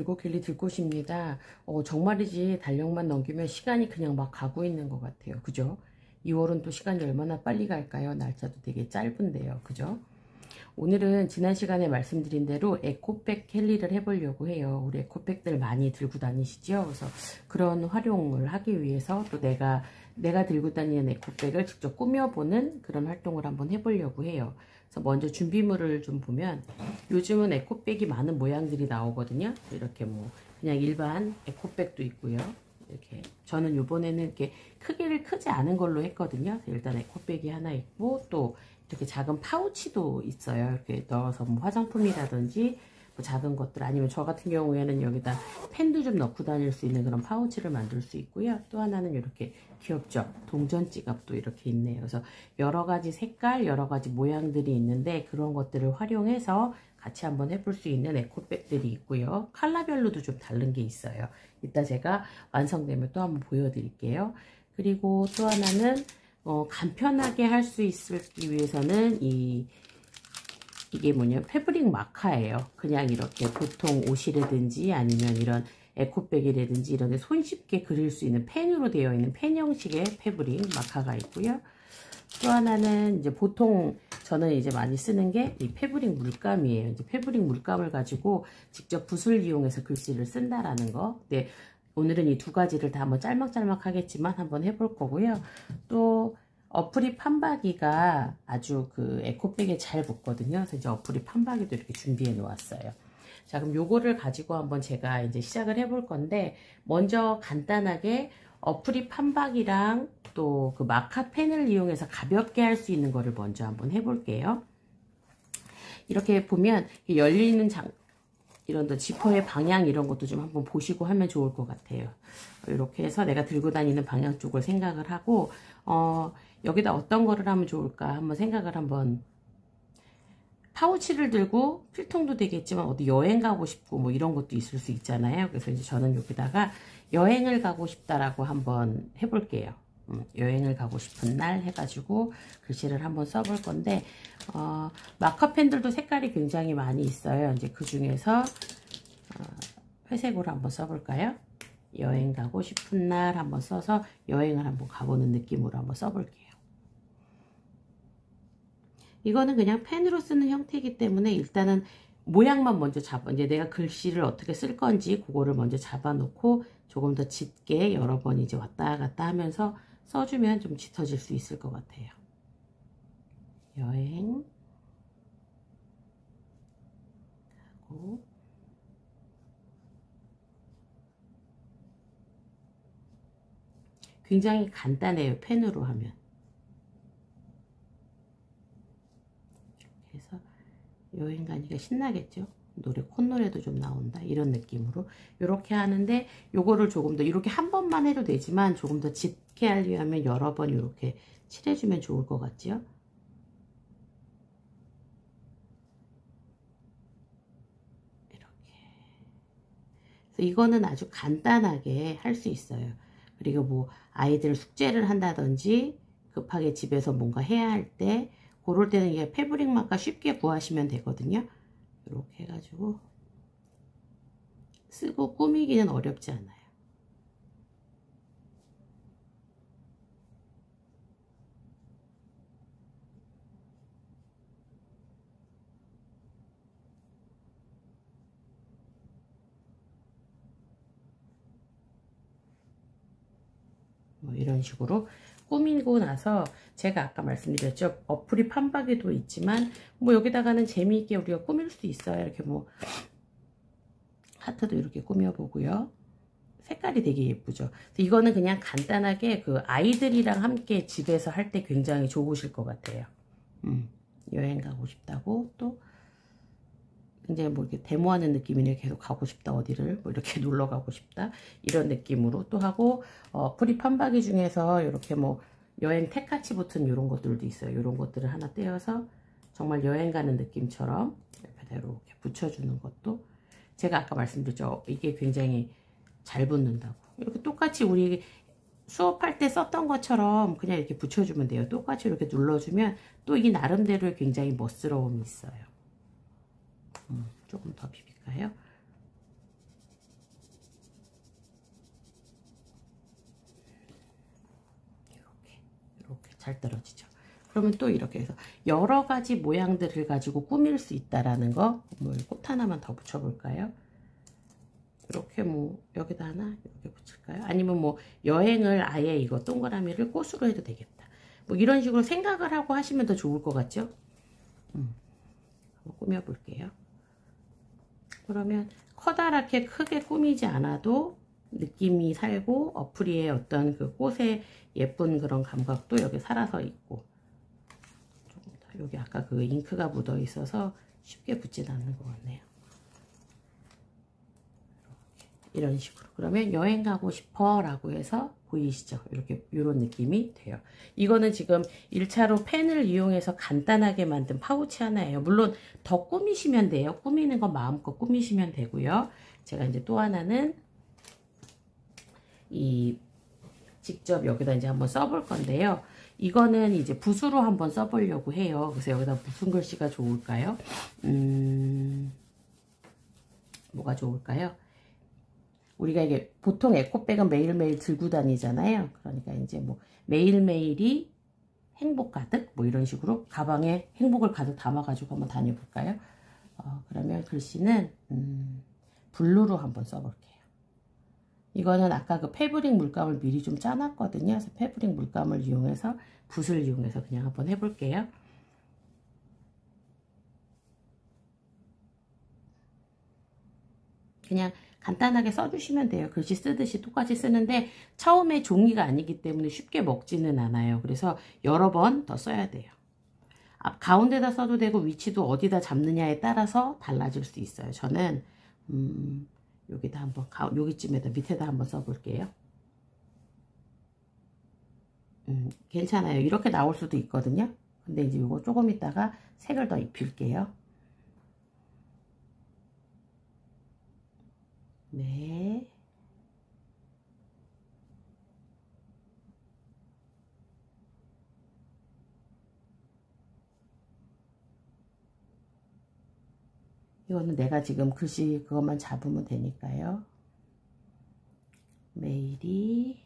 들꽃길리 들꽃입니다. 정말이지 달력만 넘기면 시간이 그냥 막 가고 있는 것 같아요. 그죠? 2월은 또 시간이 얼마나 빨리 갈까요? 날짜도 되게 짧은데요. 그죠? 오늘은 지난 시간에 말씀드린 대로 에코백 캘리를 해보려고 해요. 우리 에코백들 많이 들고 다니시죠? 그래서 그런 활용을 하기 위해서 또 내가 들고 다니는 에코백을 직접 꾸며보는 그런 활동을 한번 해보려고 해요. 그래서 먼저 준비물을 좀 보면 요즘은 에코백이 많은 모양들이 나오거든요. 이렇게 뭐 그냥 일반 에코백도 있고요. 이렇게 저는 요번에는 이렇게 크기를 크지 않은 걸로 했거든요. 일단 에코백이 하나 있고 또 이렇게 작은 파우치도 있어요. 이렇게 넣어서 뭐 화장품이라든지 뭐 작은 것들 아니면 저 같은 경우에는 여기다 펜도 좀 넣고 다닐 수 있는 그런 파우치를 만들 수 있고요. 또 하나는 이렇게 귀엽죠? 동전 지갑도 이렇게 있네요. 그래서 여러 가지 색깔, 여러 가지 모양들이 있는데 그런 것들을 활용해서 같이 한번 해볼 수 있는 에코백들이 있고요. 컬러별로도 좀 다른 게 있어요. 이따 제가 완성되면 또 한번 보여드릴게요. 그리고 또 하나는 간편하게 할 수 있기 위해서는 이게 뭐냐 패브릭 마카예요. 그냥 이렇게 보통 옷이라든지 아니면 이런 에코백이라든지 이런 데 손쉽게 그릴 수 있는 펜으로 되어 있는 펜 형식의 패브릭 마카가 있고요. 또 하나는 이제 보통 저는 이제 많이 쓰는 게 이 패브릭 물감이에요. 이제 패브릭 물감을 가지고 직접 붓을 이용해서 글씨를 쓴다라는 거. 네, 오늘은 이 두 가지를 다 한번 짤막짤막 하겠지만 한번 해볼 거고요. 또 어프리 판박이가 아주 그 에코백에 잘 붙거든요. 그래서 이제 어프리 판박이도 이렇게 준비해 놓았어요. 자, 그럼 요거를 가지고 한번 제가 이제 시작을 해볼 건데, 먼저 간단하게 어프리 판박이랑 또 그 마카펜을 이용해서 가볍게 할 수 있는 거를 먼저 한번 해볼게요. 이렇게 보면 열리는 이런 지퍼의 방향 이런 것도 좀 한번 보시고 하면 좋을 것 같아요. 이렇게 해서 내가 들고 다니는 방향 쪽을 생각을 하고, 여기다 어떤 거를 하면 좋을까 한번 생각을 한번. 파우치를 들고 필통도 되겠지만 어디 여행 가고 싶고 뭐 이런 것도 있을 수 있잖아요. 그래서 이제 저는 여기다가 여행을 가고 싶다라고 한번 해볼게요. 여행을 가고 싶은 날 해가지고 글씨를 한번 써볼 건데, 마커펜들도 색깔이 굉장히 많이 있어요. 이제 그 중에서 회색으로 한번 써볼까요? 여행 가고 싶은 날 한번 써서 여행을 한번 가보는 느낌으로 한번 써볼게요. 이거는 그냥 펜으로 쓰는 형태이기 때문에 일단은 모양만 먼저 이제 내가 글씨를 어떻게 쓸 건지 그거를 먼저 잡아 놓고 조금 더 짙게 여러 번 이제 왔다 갔다 하면서 써주면 좀 짙어질 수 있을 것 같아요. 여행 하고 굉장히 간단해요. 펜으로 하면. 그래서 여행 가니까 신나겠죠? 콧노래도 좀 나온다. 이런 느낌으로. 이렇게 하는데, 요거를 조금 더, 이렇게 한 번만 해도 되지만, 조금 더 짙게 하려면 여러 번 이렇게 칠해주면 좋을 것 같죠? 이렇게. 그래서 이거는 아주 간단하게 할 수 있어요. 그리고 뭐, 아이들 숙제를 한다든지, 급하게 집에서 뭔가 해야 할 때, 그럴 때는 이게 패브릭 마카 쉽게 구하시면 되거든요. 이렇게 해가지고 쓰고 꾸미기는 어렵지 않아요. 뭐 이런 식으로 꾸미고 나서 제가 아까 말씀드렸죠. 어프리 판박이도 있지만 뭐 여기다가는 재미있게 우리가 꾸밀 수 있어요. 이렇게 뭐 하트도 이렇게 꾸며보고요. 색깔이 되게 예쁘죠. 이거는 그냥 간단하게 그 아이들이랑 함께 집에서 할 때 굉장히 좋으실 것 같아요. 여행 가고 싶다고 또 굉장히 뭐 이렇게 데모하는 느낌이네. 계속 가고 싶다 어디를 뭐 이렇게 놀러 가고 싶다 이런 느낌으로 또 하고, 프리 판박이 중에서 이렇게 뭐 여행 택같이 붙은 이런 것들도 있어요. 이런 것들을 하나 떼어서 정말 여행 가는 느낌처럼 그대로 이렇게 붙여주는 것도, 제가 아까 말씀드렸죠. 이게 굉장히 잘 붙는다고. 이렇게 똑같이 우리 수업할 때 썼던 것처럼 그냥 이렇게 붙여주면 돼요. 똑같이 이렇게 눌러주면 또 이게 나름대로의 굉장히 멋스러움이 있어요. 조금 더 비빌까요? 잘 떨어지죠. 그러면 또 이렇게 해서 여러 가지 모양들을 가지고 꾸밀 수 있다라는 거. 꽃 하나만 더 붙여볼까요? 이렇게 뭐 여기다 하나 이렇게 붙일까요? 아니면 뭐 여행을 아예 이거 동그라미를 꽃으로 해도 되겠다. 뭐 이런 식으로 생각을 하고 하시면 더 좋을 것 같죠? 한번 꾸며볼게요. 그러면 커다랗게 크게 꾸미지 않아도 느낌이 살고 어프리의 어떤 그 꽃의 예쁜 그런 감각도 여기 살아서 있고, 조금 더 여기 아까 그 잉크가 묻어 있어서 쉽게 붙진 않는 것 같네요. 이런 식으로. 그러면 여행 가고 싶어 라고 해서 보이시죠? 이렇게 이런 느낌이 돼요. 이거는 지금 1차로 펜을 이용해서 간단하게 만든 파우치 하나예요. 물론 더 꾸미시면 돼요. 꾸미는 거 마음껏 꾸미시면 되고요. 제가 이제 또 하나는 이 직접 여기다 이제 한번 써볼 건데요. 이거는 이제 붓으로 한번 써보려고 해요. 그래서 여기다 무슨 글씨가 좋을까요? 뭐가 좋을까요? 우리가 이게 보통 에코백은 매일매일 들고 다니잖아요. 그러니까 이제 뭐 매일매일이 행복 가득 뭐 이런 식으로 가방에 행복을 가득 담아가지고 한번 다녀볼까요? 그러면 글씨는 블루로 한번 써볼게요. 이거는 아까 그 패브릭 물감을 미리 좀 짜놨거든요. 그래서 패브릭 물감을 이용해서 붓을 이용해서 그냥 한번 해볼게요. 그냥 간단하게 써주시면 돼요. 글씨 쓰듯이 똑같이 쓰는데 처음에 종이가 아니기 때문에 쉽게 먹지는 않아요. 그래서 여러 번 더 써야 돼요. 가운데다 써도 되고 위치도 어디다 잡느냐에 따라서 달라질 수 있어요. 저는 여기다 한번 여기쯤에다 밑에다 한번 써볼게요. 괜찮아요. 이렇게 나올 수도 있거든요. 근데 이제 이거 조금 있다가 색을 더 입힐게요. 네. 이거는 내가 지금 글씨 그것만 잡으면 되니까요. 메일이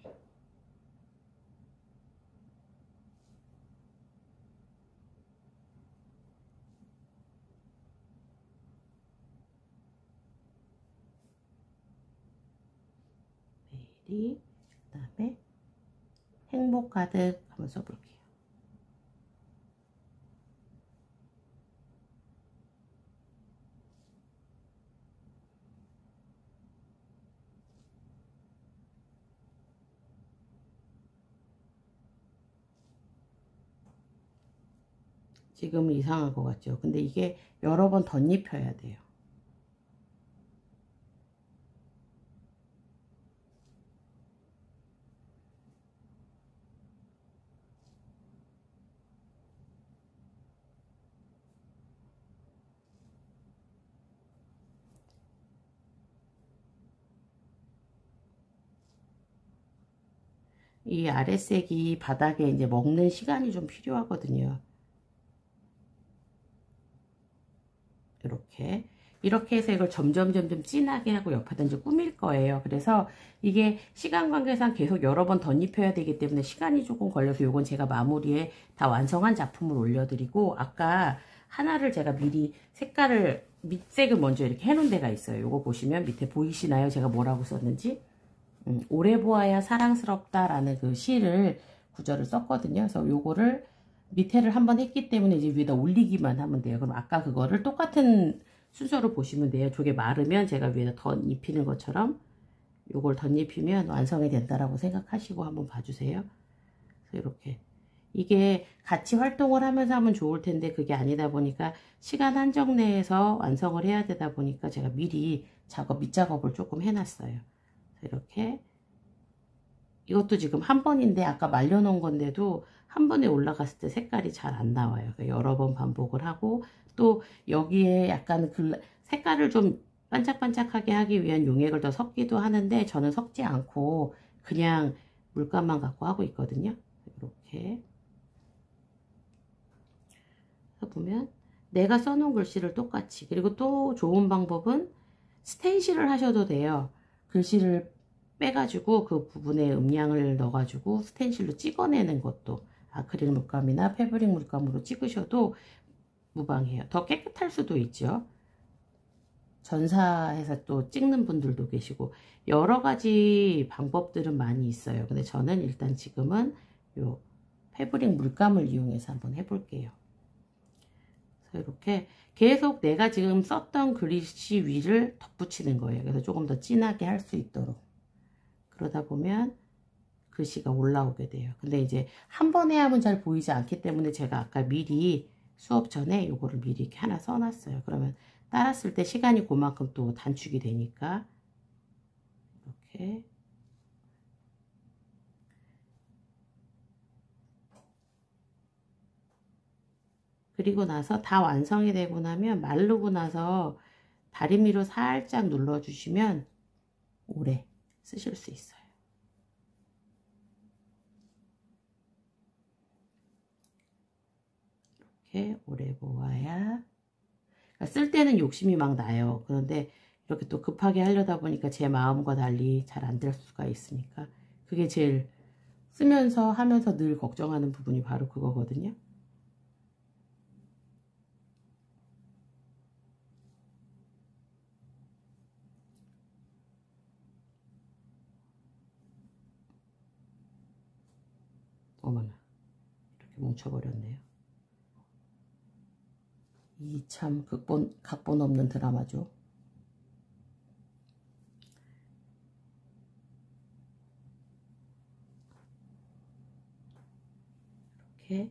그 다음에 행복 가득 한번 써볼게요. 지금은 이상한 것 같죠? 근데 이게 여러 번 덧입혀야 돼요. 이 아래색이 바닥에 이제 먹는 시간이 좀 필요하거든요. 이렇게 해서 이걸 점점 진하게 하고 옆에다 이제 꾸밀 거예요. 그래서 이게 시간 관계상 계속 여러 번 덧입혀야 되기 때문에 시간이 조금 걸려서 요건 제가 마무리에 다 완성한 작품을 올려드리고, 아까 하나를 제가 미리 색깔을 밑색을 먼저 이렇게 해놓은 데가 있어요. 요거 보시면 밑에 보이시나요? 제가 뭐라고 썼는지. 오래 보아야 사랑스럽다 라는 그 시를 구절을 썼거든요. 그래서 요거를 밑에를 한번 했기 때문에 이제 위에다 올리기만 하면 돼요. 그럼 아까 그거를 똑같은 순서로 보시면 돼요. 저게 마르면 제가 위에다 덧입히는 것처럼 요걸 덧입히면 완성이 된다라고 생각하시고 한번 봐주세요. 그래서 이렇게 이게 같이 활동을 하면서 하면 좋을 텐데 그게 아니다 보니까 시간 한정 내에서 완성을 해야 되다 보니까 제가 미리 밑작업을 조금 해놨어요. 이렇게 이것도 지금 한 번인데 아까 말려놓은 건데도 한 번에 올라갔을 때 색깔이 잘 안 나와요. 그러니까 여러 번 반복을 하고, 또 여기에 약간 색깔을 좀 반짝반짝하게 하기 위한 용액을 더 섞기도 하는데 저는 섞지 않고 그냥 물감만 갖고 하고 있거든요. 이렇게 그래서 보면 내가 써놓은 글씨를 똑같이, 그리고 또 좋은 방법은 스텐실을 하셔도 돼요. 글씨를 빼가지고 그 부분에 음량을 넣어가지고 스텐실로 찍어내는 것도 아크릴 물감이나 패브릭 물감으로 찍으셔도 무방해요. 더 깨끗할 수도 있죠. 전사해서 또 찍는 분들도 계시고 여러 가지 방법들은 많이 있어요. 근데 저는 일단 지금은 요 패브릭 물감을 이용해서 한번 해볼게요. 그래서 이렇게 계속 내가 지금 썼던 글씨 위를 덧붙이는 거예요. 그래서 조금 더 진하게 할 수 있도록. 그러다 보면 글씨가 올라오게 돼요. 근데 이제 한 번에 하면 잘 보이지 않기 때문에 제가 아까 미리 수업 전에 요거를 미리 이렇게 하나 써놨어요. 그러면 따랐을 때 시간이 그만큼 또 단축이 되니까 이렇게 그리고 나서 다 완성이 되고 나면 마르고 나서 다리미로 살짝 눌러주시면 오래 쓰실 수 있어요. 이렇게 오래 보아야 쓸 때는 욕심이 막 나요. 그런데 이렇게 또 급하게 하려다 보니까 제 마음과 달리 잘 안 될 수가 있으니까 그게 제일 쓰면서 하면서 늘 걱정하는 부분이 바로 그거거든요. 어머나 이렇게 뭉쳐버렸네요. 이 참 각본 없는 드라마죠. 이렇게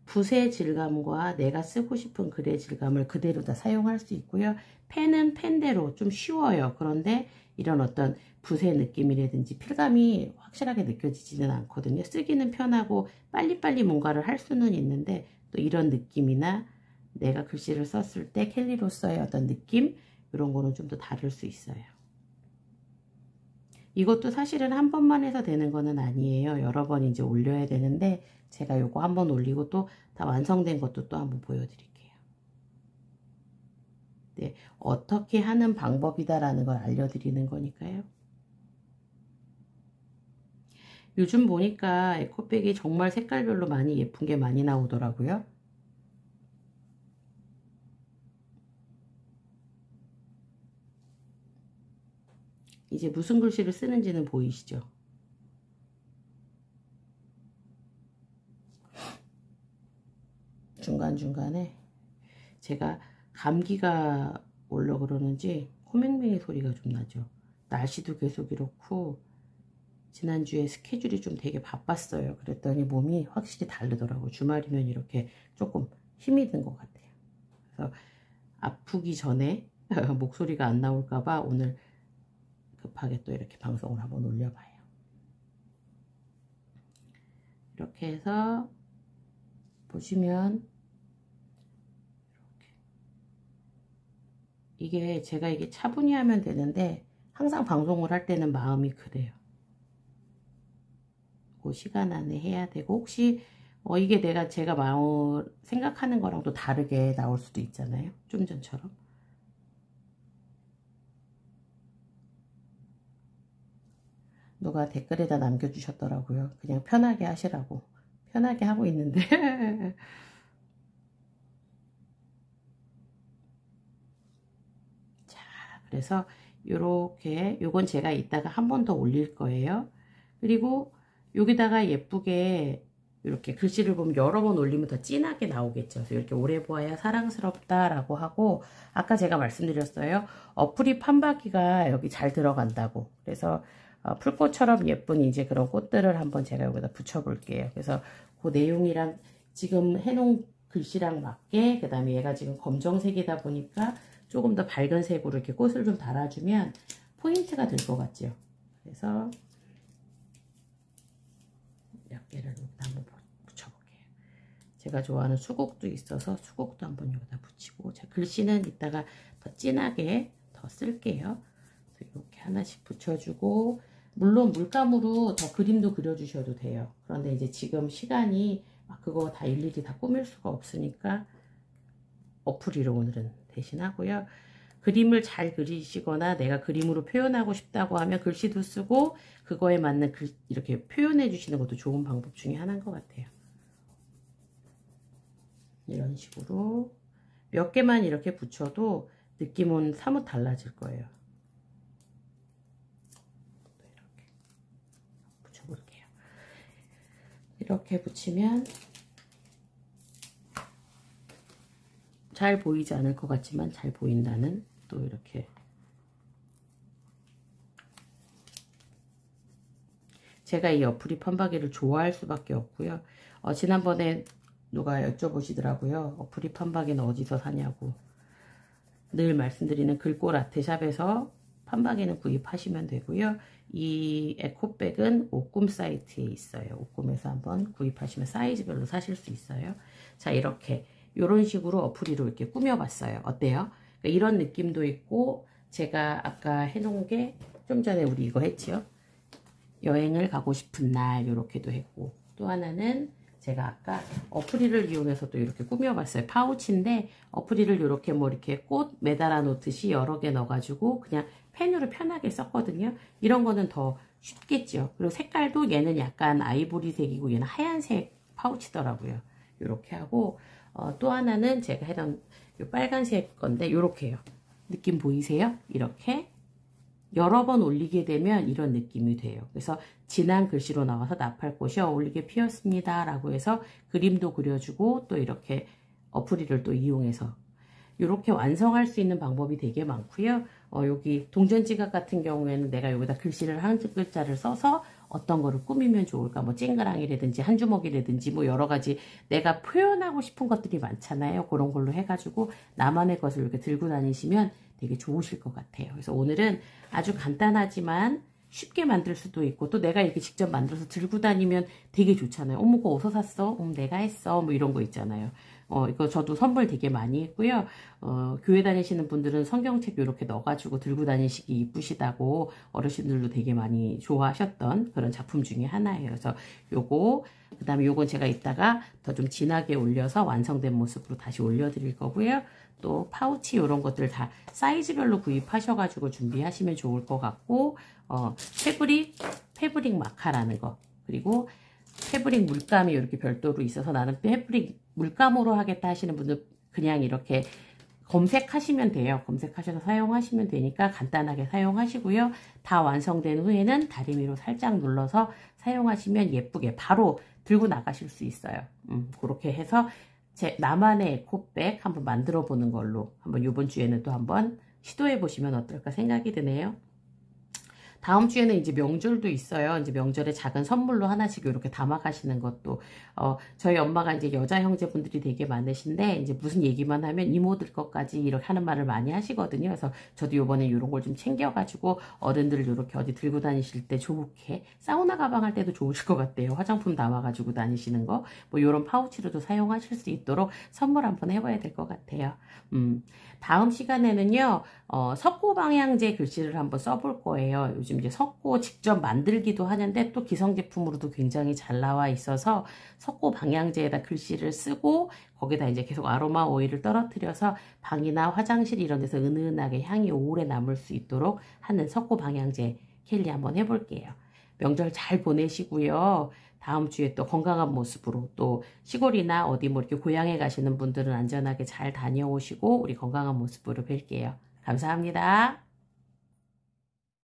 붓의 질감과 내가 쓰고 싶은 글의 질감을 그대로 다 사용할 수 있고요. 펜은 펜대로 좀 쉬워요. 그런데 이런 어떤 붓의 느낌이라든지 필감이 확실하게 느껴지지는 않거든요. 쓰기는 편하고 빨리빨리 뭔가를 할 수는 있는데 또 이런 느낌이나 내가 글씨를 썼을 때 캘리로서의 어떤 느낌 이런 거는 좀 더 다를 수 있어요. 이것도 사실은 한 번만 해서 되는 거는 아니에요. 여러 번 이제 올려야 되는데 제가 요거 한 번 올리고 또 다 완성된 것도 또 한번 보여드릴게요. 네, 어떻게 하는 방법이다라는 걸 알려드리는 거니까요. 요즘 보니까 에코백이 정말 색깔별로 많이 예쁜 게 많이 나오더라고요. 이제 무슨 글씨를 쓰는지는 보이시죠? 중간중간에 제가 감기가 올라 그러는지 코맹맹이 소리가 좀 나죠. 날씨도 계속 이렇고 지난주에 스케줄이 좀 되게 바빴어요. 그랬더니 몸이 확실히 다르더라고요. 주말이면 이렇게 조금 힘이 든 것 같아요. 그래서 아프기 전에 목소리가 안 나올까봐 오늘 급하게 또 이렇게 방송을 한번 올려봐요. 이렇게 해서 보시면 이게 제가 이게 차분히 하면 되는데 항상 방송을 할 때는 마음이 그래요. 그 시간 안에 해야 되고 혹시 이게 제가 마음 생각하는 거랑 또 다르게 나올 수도 있잖아요. 좀 전처럼. 누가 댓글에다 남겨주셨더라고요. 그냥 편하게 하시라고. 편하게 하고 있는데 자, 그래서 요건 제가 이따가 한 번 더 올릴 거예요. 그리고 여기다가 예쁘게 이렇게 글씨를 보면 여러 번 올리면 더 진하게 나오겠죠. 그래서 이렇게 오래 보아야 사랑스럽다라고 하고 아까 제가 말씀드렸어요. 어프리 판박이가 여기 잘 들어간다고. 그래서 풀꽃처럼 예쁜 이제 그런 꽃들을 한번 제가 여기다 붙여볼게요. 그래서 그 내용이랑 지금 해놓은 글씨랑 맞게 그 다음에 얘가 지금 검정색이다 보니까 조금 더 밝은 색으로 이렇게 꽃을 좀 달아주면 포인트가 될 것 같죠. 그래서 몇 개를 여기다 한번 붙여볼게요. 제가 좋아하는 수국도 있어서 수국도 한번 여기다 붙이고 자, 글씨는 이따가 더 진하게 더 쓸게요. 이렇게 하나씩 붙여주고 물론 물감으로 더 그림도 그려주셔도 돼요. 그런데 이제 지금 시간이 그거 다 일일이 다 꾸밀 수가 없으니까 어플이로 오늘은 대신 하고요. 그림을 잘 그리시거나 내가 그림으로 표현하고 싶다고 하면 글씨도 쓰고 그거에 맞는 이렇게 표현해 주시는 것도 좋은 방법 중에 하나인 것 같아요. 이런 식으로 몇 개만 이렇게 붙여도 느낌은 사뭇 달라질 거예요. 이렇게 붙여볼게요. 이렇게 붙이면 잘 보이지 않을 것 같지만 잘 보인다는, 또 이렇게 제가 이 어프리 판박이를 좋아할 수밖에 없고요. 지난번에 누가 여쭤보시더라고요. 어프리 판박이는 어디서 사냐고. 늘 말씀드리는 글꼴 아트샵에서 판박이는 구입하시면 되고요. 이 에코백은 옥꿈 사이트에 있어요. 옥꿈에서 한번 구입하시면 사이즈별로 사실 수 있어요. 자, 이렇게 이런 식으로 어프리로 이렇게 꾸며봤어요. 어때요? 그러니까 이런 느낌도 있고, 제가 아까 해놓은 게 좀 전에 우리 이거 했지요. 여행을 가고 싶은 날 이렇게도 했고, 또 하나는 제가 아까 어프리를 이용해서 또 이렇게 꾸며봤어요. 파우치인데 어프리를 이렇게 뭐 이렇게 꽃 매달아 놓듯이 여러 개 넣어가지고 그냥 펜으로 편하게 썼거든요. 이런 거는 더 쉽겠죠. 그리고 색깔도 얘는 약간 아이보리색이고 얘는 하얀색 파우치더라고요. 이렇게 하고, 또 하나는 제가 해던 요 빨간색 건데 이렇게 해요. 느낌 보이세요? 이렇게 여러 번 올리게 되면 이런 느낌이 돼요. 그래서 진한 글씨로 나와서 나팔꽃이 어울리게 피었습니다 라고 해서 그림도 그려주고, 또 이렇게 어프리를 또 이용해서 이렇게 완성할 수 있는 방법이 되게 많고요. 여기 동전지갑 같은 경우에는 내가 여기다 글씨를 한 글자를 써서 어떤 거를 꾸미면 좋을까, 뭐 쨍그랑이라든지 한 주먹이라든지 뭐 여러 가지 내가 표현하고 싶은 것들이 많잖아요. 그런 걸로 해가지고 나만의 것을 이렇게 들고 다니시면 되게 좋으실 것 같아요. 그래서 오늘은 아주 간단하지만 쉽게 만들 수도 있고, 또 내가 이렇게 직접 만들어서 들고 다니면 되게 좋잖아요. 어머, 그거 어디서 샀어? 내가 했어. 뭐 이런 거 있잖아요. 이거 저도 선물 되게 많이 했고요. 교회 다니시는 분들은 성경책 이렇게 넣어가지고 들고 다니시기 이쁘시다고 어르신들도 되게 많이 좋아하셨던 그런 작품 중에 하나예요. 그래서 요거, 그 다음에 요건 제가 이따가 더 좀 진하게 올려서 완성된 모습으로 다시 올려드릴 거고요. 또 파우치 이런 것들 다 사이즈별로 구입하셔가지고 준비하시면 좋을 것 같고, 패브릭 마카라는 거, 그리고 패브릭 물감이 이렇게 별도로 있어서 나는 패브릭 물감으로 하겠다 하시는 분들 그냥 이렇게 검색하시면 돼요. 검색하셔서 사용하시면 되니까 간단하게 사용하시고요. 다 완성된 후에는 다리미로 살짝 눌러서 사용하시면 예쁘게 바로 들고 나가실 수 있어요. 그렇게 해서 나만의 에코백 한번 만들어 보는 걸로 한번 이번 주에는 또 한번 시도해 보시면 어떨까 생각이 드네요. 다음 주에는 이제 명절도 있어요. 이제 명절에 작은 선물로 하나씩 이렇게 담아 가시는 것도, 저희 엄마가 이제 여자 형제분들이 되게 많으신데, 이제 무슨 얘기만 하면 이모들 것까지 이렇게 하는 말을 많이 하시거든요. 그래서 저도 요번에 이런 걸 좀 챙겨가지고 어른들 이렇게 어디 들고 다니실 때 좋게, 사우나 가방 할 때도 좋으실 것 같아요. 화장품 담아가지고 다니시는 거, 뭐 이런 파우치로도 사용하실 수 있도록 선물 한번 해봐야 될 것 같아요. 다음 시간에는요, 석고 방향제 글씨를 한번 써볼 거예요. 요즘 이제 석고 직접 만들기도 하는데 또 기성 제품으로도 굉장히 잘 나와 있어서 석고 방향제에다 글씨를 쓰고 거기다 이제 계속 아로마 오일을 떨어뜨려서 방이나 화장실 이런 데서 은은하게 향이 오래 남을 수 있도록 하는 석고 방향제 캘리 한번 해볼게요. 명절 잘 보내시고요. 다음 주에 또 건강한 모습으로, 또 시골이나 어디 뭐 이렇게 고향에 가시는 분들은 안전하게 잘 다녀오시고 우리 건강한 모습으로 뵐게요. 감사합니다.